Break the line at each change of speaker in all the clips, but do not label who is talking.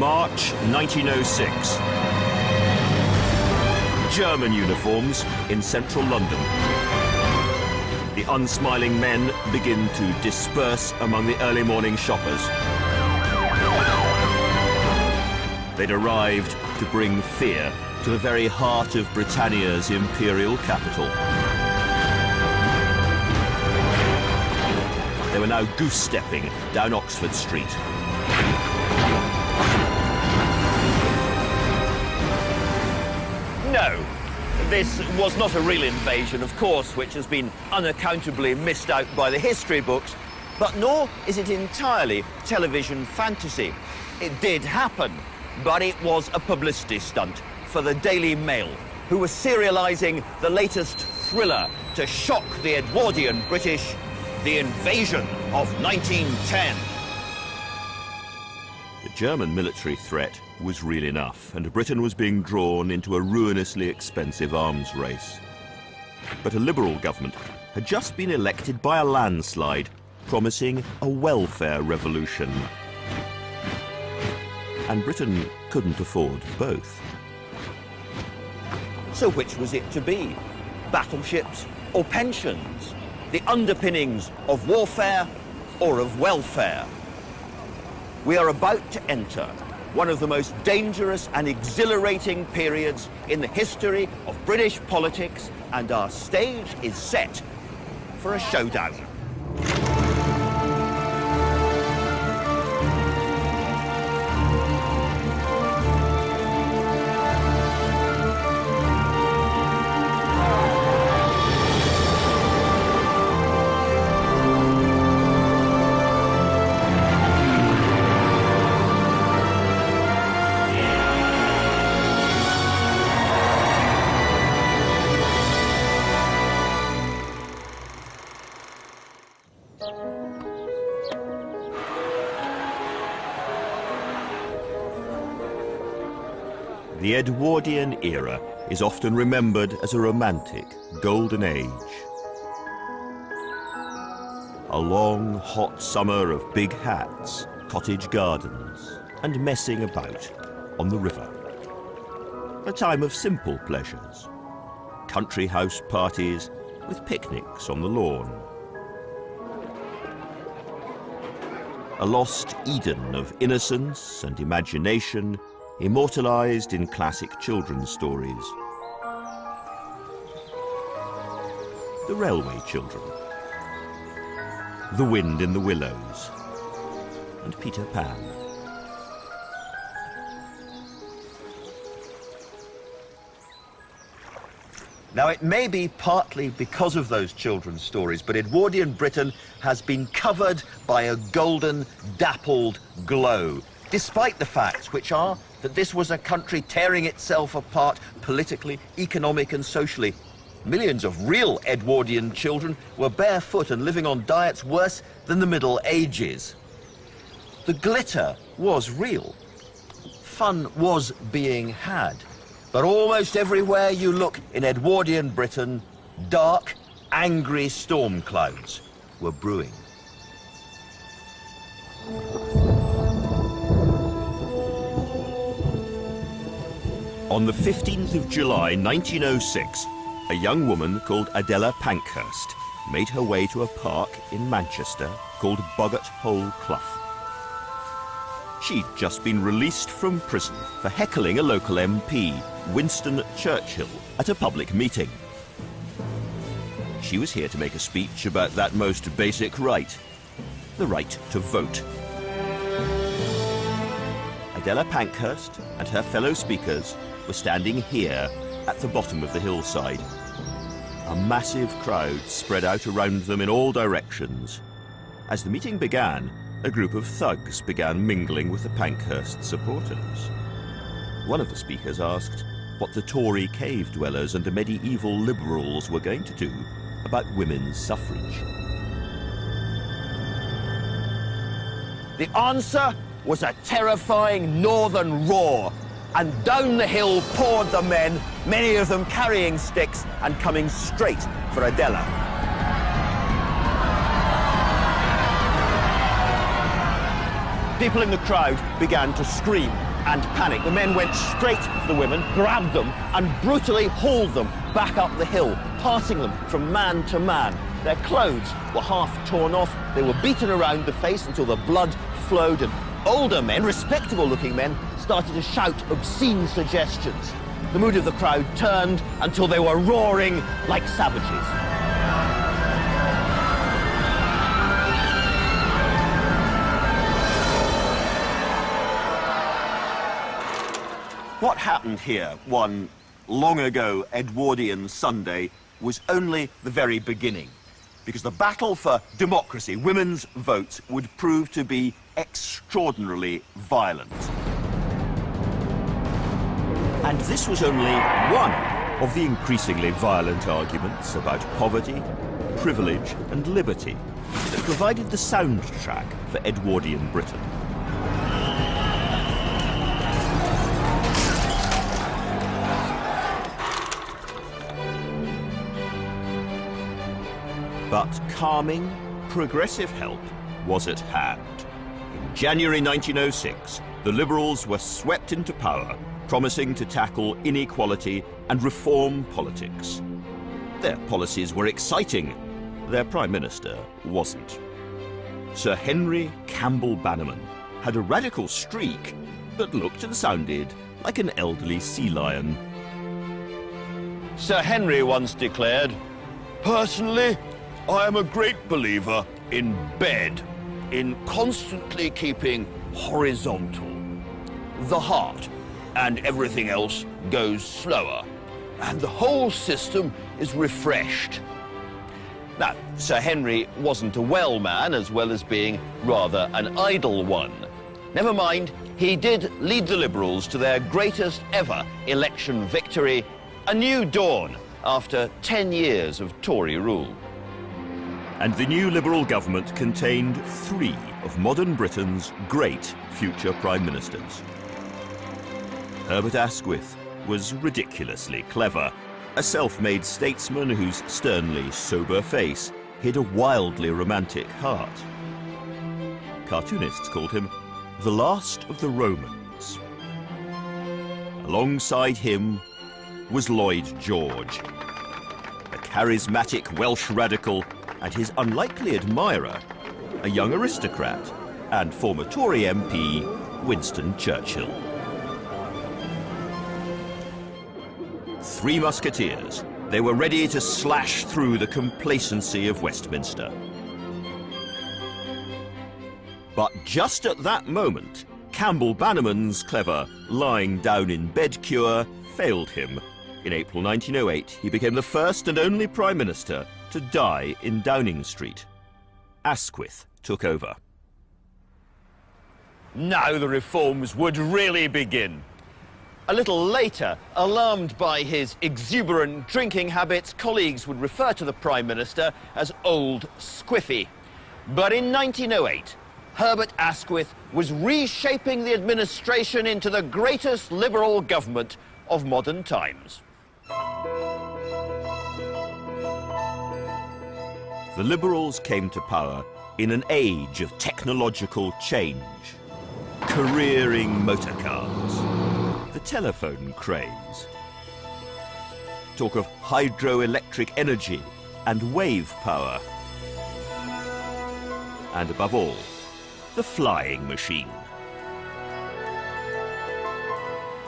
March 1906. German uniforms in central London. The unsmiling men begin to disperse among the early morning shoppers. They'd arrived to bring fear to the very heart of Britannia's imperial capital. They were now goose-stepping down Oxford Street. No, this was not a real invasion, of course, which has been unaccountably missed out by the history books, but nor is it entirely television fantasy. It did happen, but it was a publicity stunt for the Daily Mail, who were serialising the latest thriller to shock the Edwardian British, the invasion of 1910. The German military threat was real enough, and Britain was being drawn into a ruinously expensive arms race. But a Liberal government had just been elected by a landslide, promising a welfare revolution. And Britain couldn't afford both. So which was it to be? Battleships or pensions? The underpinnings of warfare or of welfare? We are about to enter one of the most dangerous and exhilarating periods in the history of British politics, and our stage is set for a showdown. The Edwardian era is often remembered as a romantic, golden age. A long, hot summer of big hats, cottage gardens, and messing about on the river. A time of simple pleasures, country house parties with picnics on the lawn. A lost Eden of innocence and imagination, immortalized in classic children's stories. The Railway Children, The Wind in the Willows, and Peter Pan. Now, it may be partly because of those children's stories, but Edwardian Britain has been covered by a golden, dappled glow, despite the facts, which are that this was a country tearing itself apart politically, economic and socially. Millions of real Edwardian children were barefoot and living on diets worse than the Middle Ages. The glitter was real. Fun was being had. But almost everywhere you look in Edwardian Britain, dark, angry storm clouds were brewing. On the 15th of July 1906, a young woman called Adela Pankhurst made her way to a park in Manchester called Boggart Hole Clough. She'd just been released from prison for heckling a local MP, Winston Churchill, at a public meeting. She was here to make a speech about that most basic right, the right to vote. Adela Pankhurst and her fellow speakers were standing here at the bottom of the hillside. A massive crowd spread out around them in all directions. As the meeting began, a group of thugs began mingling with the Pankhurst supporters. One of the speakers asked what the Tory cave dwellers and the medieval liberals were going to do about women's suffrage. The answer was a terrifying northern roar, and down the hill poured the men, many of them carrying sticks and coming straight for Adela. People in the crowd began to scream and panic. The men went straight for the women, grabbed them, and brutally hauled them back up the hill, passing them from man to man. Their clothes were half torn off. They were beaten around the face until the blood flowed, and older men, respectable-looking men, started to shout obscene suggestions. The mood of the crowd turned until they were roaring like savages. What happened here one long ago Edwardian Sunday was only the very beginning, because the battle for democracy, women's votes, would prove to be extraordinarily violent. And this was only one of the increasingly violent arguments about poverty, privilege and liberty that provided the soundtrack for Edwardian Britain. But calming, progressive help was at hand. In January 1906, the Liberals were swept into power, promising to tackle inequality and reform politics. Their policies were exciting. Their Prime Minister wasn't. Sir Henry Campbell Bannerman had a radical streak, but looked and sounded like an elderly sea lion. Sir Henry once declared, "Personally, I am a great believer in bed, in constantly keeping horizontal. The heart and everything else goes slower, and the whole system is refreshed." Now, Sir Henry wasn't a well man, as well as being rather an idle one. Never mind, he did lead the Liberals to their greatest ever election victory, a new dawn after 10 years of Tory rule. And the new Liberal government contained 3 of modern Britain's great future Prime Ministers. Herbert Asquith was ridiculously clever, a self-made statesman whose sternly sober face hid a wildly romantic heart. Cartoonists called him the last of the Romans. Alongside him was Lloyd George, a charismatic Welsh radical, and his unlikely admirer, a young aristocrat and former Tory MP, Winston Churchill. 3 musketeers. They were ready to slash through the complacency of Westminster. But just at that moment, Campbell Bannerman's clever lying down in bed cure failed him. In April 1908, he became the first and only Prime Minister to die in Downing Street. Asquith took over. Now the reforms would really begin. A little later, alarmed by his exuberant drinking habits, colleagues would refer to the Prime Minister as Old Squiffy. But in 1908, Herbert Asquith was reshaping the administration into the greatest Liberal government of modern times. The Liberals came to power in an age of technological change. Careering motor cars, the telephone craze, talk of hydroelectric energy and wave power, and above all, the flying machine.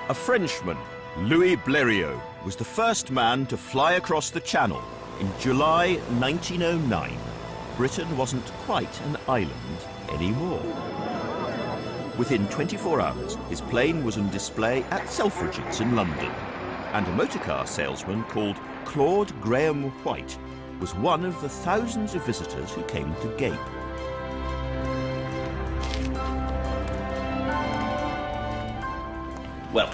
A Frenchman, Louis Blériot, was the first man to fly across the Channel in July 1909. Britain wasn't quite an island anymore. Within 24 hours, his plane was on display at Selfridges in London, and a motorcar salesman called Claude Graham White was one of the thousands of visitors who came to gape. Well,